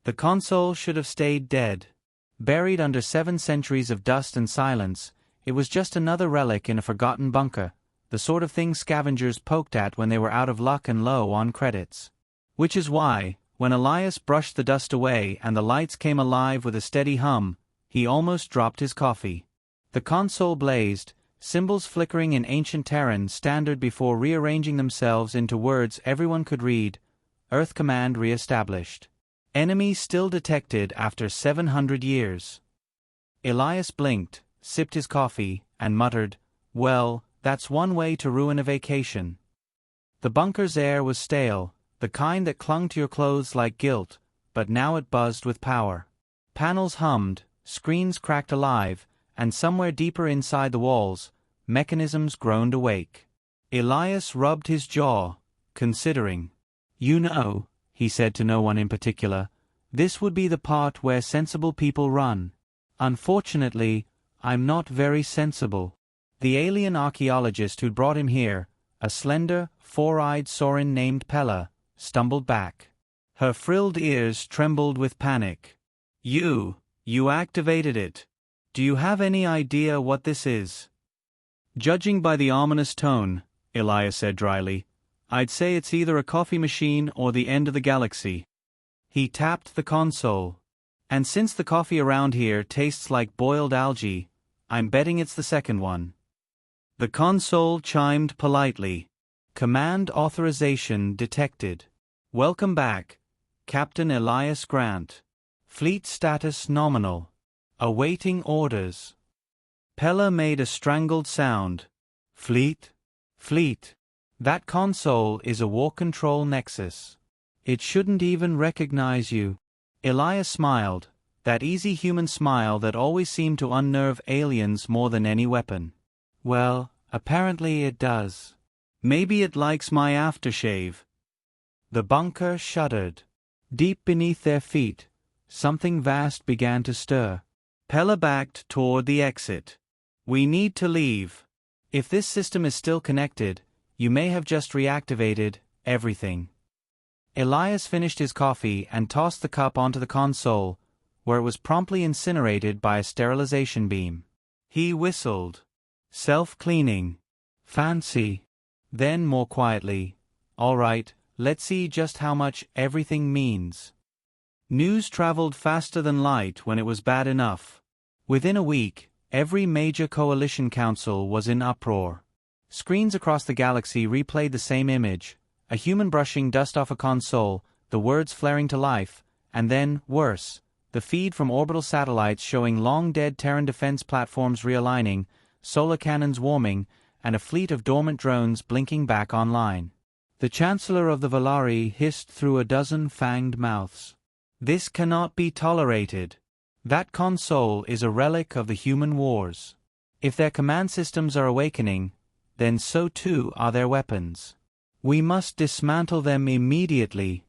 The console should have stayed dead. Buried under 7 centuries of dust and silence, it was just another relic in a forgotten bunker, the sort of thing scavengers poked at when they were out of luck and low on credits. Which is why, when Elias brushed the dust away and the lights came alive with a steady hum, he almost dropped his coffee. The console blazed, symbols flickering in ancient Terran standard before rearranging themselves into words everyone could read. Earth command re-established. Enemy still detected after 700 years. Elias blinked, sipped his coffee, and muttered, "Well, that's one way to ruin a vacation." The bunker's air was stale, the kind that clung to your clothes like guilt, but now it buzzed with power. Panels hummed, screens cracked alive, and somewhere deeper inside the walls, mechanisms groaned awake. Elias rubbed his jaw, considering. "You know," he said to no one in particular, "this would be the part where sensible people run. Unfortunately, I'm not very sensible." The alien archaeologist who'd brought him here, a slender, four-eyed Sorin named Pella, stumbled back. Her frilled ears trembled with panic. You activated it. Do you have any idea what this is?" "Judging by the ominous tone," Elias said dryly, "I'd say it's either a coffee machine or the end of the galaxy." He tapped the console. "And since the coffee around here tastes like boiled algae, I'm betting it's the second one." The console chimed politely. "Command authorization detected. Welcome back, Captain Elias Grant. Fleet status nominal. Awaiting orders." Pella made a strangled sound. "Fleet? Fleet. That console is a war control nexus. It shouldn't even recognize you." Elias smiled, that easy human smile that always seemed to unnerve aliens more than any weapon. "Well, apparently it does. Maybe it likes my aftershave." The bunker shuddered. Deep beneath their feet, something vast began to stir. Pella backed toward the exit. "We need to leave. If this system is still connected, you may have just reactivated everything." Elias finished his coffee and tossed the cup onto the console, where it was promptly incinerated by a sterilization beam. He whistled. "Self-cleaning. Fancy." Then more quietly, "All right, let's see just how much everything means." News traveled faster than light when it was bad enough. Within a week, every major coalition council was in uproar. Screens across the galaxy replayed the same image, a human brushing dust off a console, the words flaring to life, and then, worse, the feed from orbital satellites showing long-dead Terran defense platforms realigning, solar cannons warming, and a fleet of dormant drones blinking back online. The Chancellor of the Valari hissed through a dozen fanged mouths. "This cannot be tolerated. That console is a relic of the human wars. If their command systems are awakening, then so too are their weapons. We must dismantle them immediately."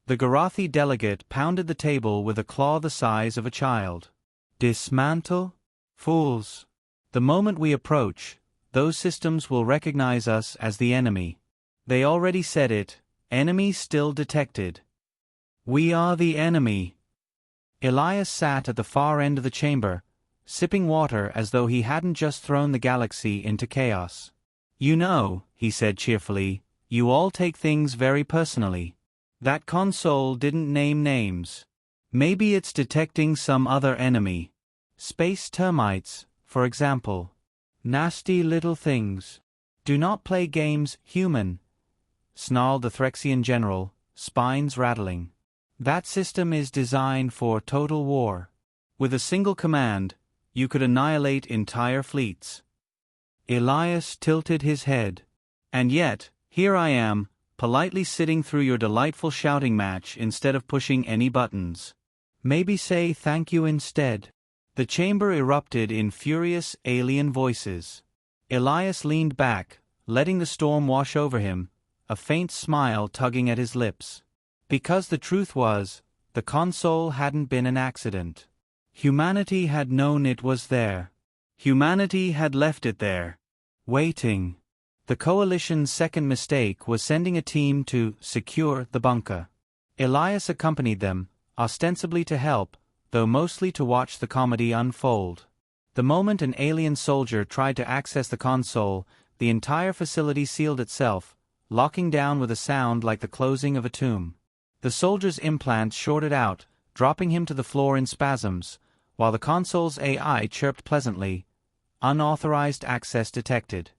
The Garathi delegate pounded the table with a claw the size of a child. "Dismantle? Fools. The moment we approach, those systems will recognize us as the enemy. They already said it, enemy still detected. We are the enemy." Elias sat at the far end of the chamber, sipping water as though he hadn't just thrown the galaxy into chaos. "You know," he said cheerfully, "you all take things very personally. That console didn't name names. Maybe it's detecting some other enemy. Space termites, for example. Nasty little things. Do not play games, human," snarled the Threxian general, spines rattling. "That system is designed for total war. With a single command, you could annihilate entire fleets." Elias tilted his head. "And yet, here I am, politely sitting through your delightful shouting match instead of pushing any buttons. Maybe say thank you instead." The chamber erupted in furious alien voices. Elias leaned back, letting the storm wash over him, a faint smile tugging at his lips. Because the truth was, the console hadn't been an accident. Humanity had known it was there. Humanity had left it there, waiting. The coalition's second mistake was sending a team to secure the bunker. Elias accompanied them, ostensibly to help, though mostly to watch the comedy unfold. The moment an alien soldier tried to access the console, the entire facility sealed itself, locking down with a sound like the closing of a tomb. The soldier's implants shorted out, dropping him to the floor in spasms, while the console's AI chirped pleasantly. Unauthorized access detected.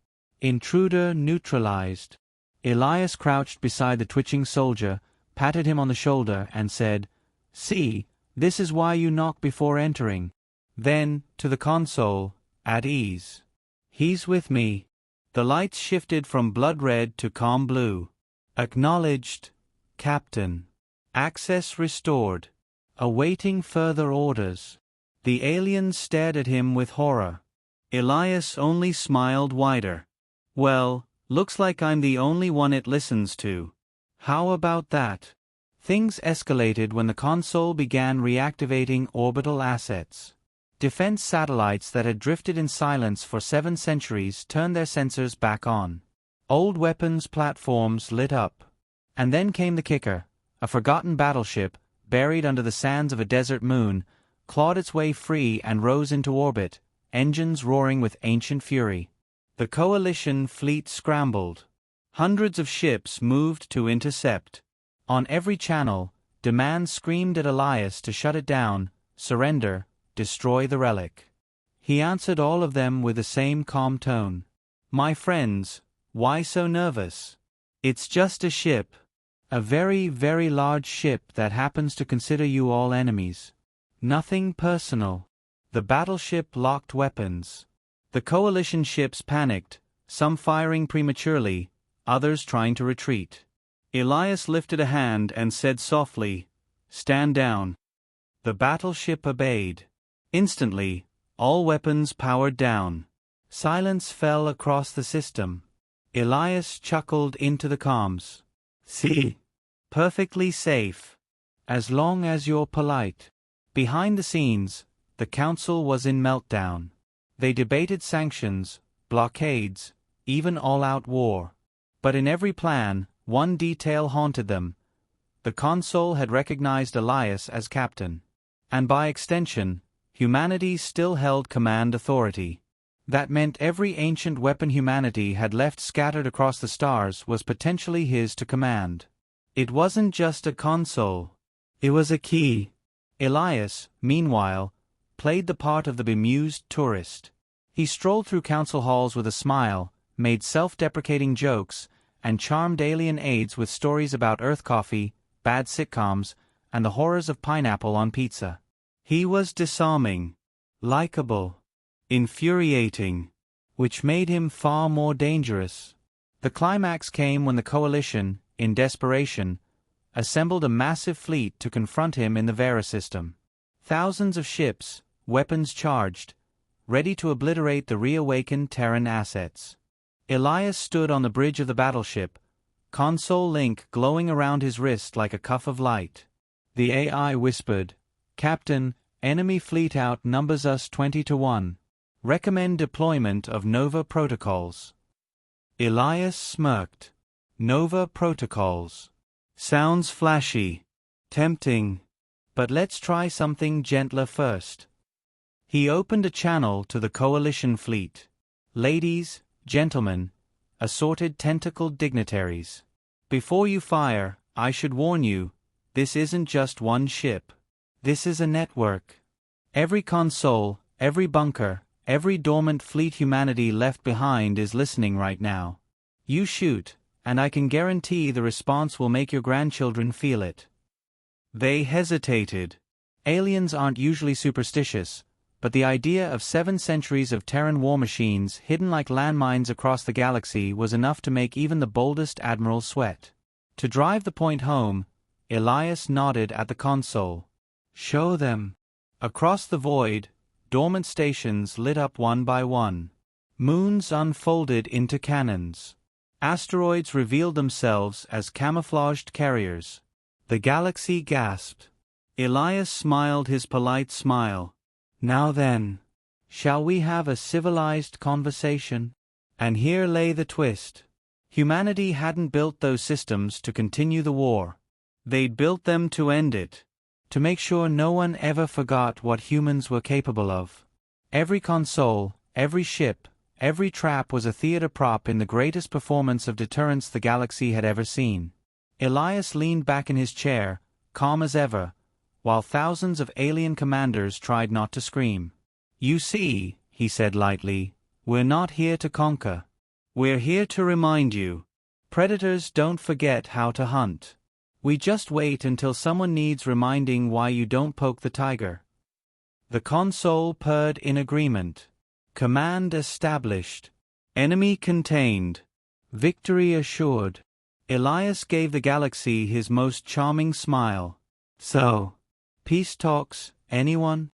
Intruder neutralized. Elias crouched beside the twitching soldier, patted him on the shoulder, and said, "See, this is why you knock before entering." Then, to the console, "At ease. He's with me." The lights shifted from blood red to calm blue. "Acknowledged, Captain. Access restored. Awaiting further orders." The aliens stared at him with horror. Elias only smiled wider. "Well, looks like I'm the only one it listens to. How about that?" Things escalated when the console began reactivating orbital assets. Defense satellites that had drifted in silence for 7 centuries turned their sensors back on. Old weapons platforms lit up. And then came the kicker. A forgotten battleship, buried under the sands of a desert moon, clawed its way free and rose into orbit, engines roaring with ancient fury. The coalition fleet scrambled. Hundreds of ships moved to intercept. On every channel, demands screamed at Elias to shut it down, surrender, destroy the relic. He answered all of them with the same calm tone. "My friends, why so nervous? It's just a ship. A very, very large ship that happens to consider you all enemies. Nothing personal." The battleship locked weapons. The coalition ships panicked, some firing prematurely, others trying to retreat. Elias lifted a hand and said softly, "Stand down." The battleship obeyed. Instantly, all weapons powered down. Silence fell across the system. Elias chuckled into the comms. "See? Perfectly safe. As long as you're polite." Behind the scenes, the council was in meltdown. They debated sanctions, blockades, even all-out war. But in every plan, one detail haunted them. The console had recognized Elias as captain. And by extension, humanity still held command authority. That meant every ancient weapon humanity had left scattered across the stars was potentially his to command. It wasn't just a console. It was a key. Elias, meanwhile, played the part of the bemused tourist. He strolled through council halls with a smile, made self-deprecating jokes, and charmed alien aides with stories about Earth coffee, bad sitcoms, and the horrors of pineapple on pizza. He was disarming, likable, infuriating, which made him far more dangerous. The climax came when the coalition, in desperation, assembled a massive fleet to confront him in the Vera system. Thousands of ships, weapons charged, ready to obliterate the reawakened Terran assets. Elias stood on the bridge of the battleship, console link glowing around his wrist like a cuff of light. The AI whispered, "Captain, enemy fleet outnumbers us 20-1. Recommend deployment of Nova protocols." Elias smirked. Nova protocols. Sounds flashy. Tempting. But let's try something gentler first. He opened a channel to the coalition fleet. "Ladies, gentlemen, assorted tentacled dignitaries. Before you fire, I should warn you, this isn't just one ship. This is a network. Every console, every bunker, every dormant fleet humanity left behind is listening right now. You shoot, and I can guarantee the response will make your grandchildren feel it." They hesitated. Aliens aren't usually superstitious, but the idea of 7 centuries of Terran war machines hidden like landmines across the galaxy was enough to make even the boldest admiral sweat. To drive the point home, Elias nodded at the console. "Show them." Across the void, dormant stations lit up one by one. Moons unfolded into cannons. Asteroids revealed themselves as camouflaged carriers. The galaxy gasped. Elias smiled his polite smile. "Now then, shall we have a civilized conversation?" And here lay the twist. Humanity hadn't built those systems to continue the war. They'd built them to end it. to make sure no one ever forgot what humans were capable of. Every console, every ship, every trap was a theater prop in the greatest performance of deterrence the galaxy had ever seen. Elias leaned back in his chair, calm as ever, while thousands of alien commanders tried not to scream. "You see," he said lightly, "we're not here to conquer. We're here to remind you. Predators don't forget how to hunt. We just wait until someone needs reminding why you don't poke the tiger." The console purred in agreement. Command established. Enemy contained. Victory assured. Elias gave the galaxy his most charming smile. "So, peace talks, anyone?"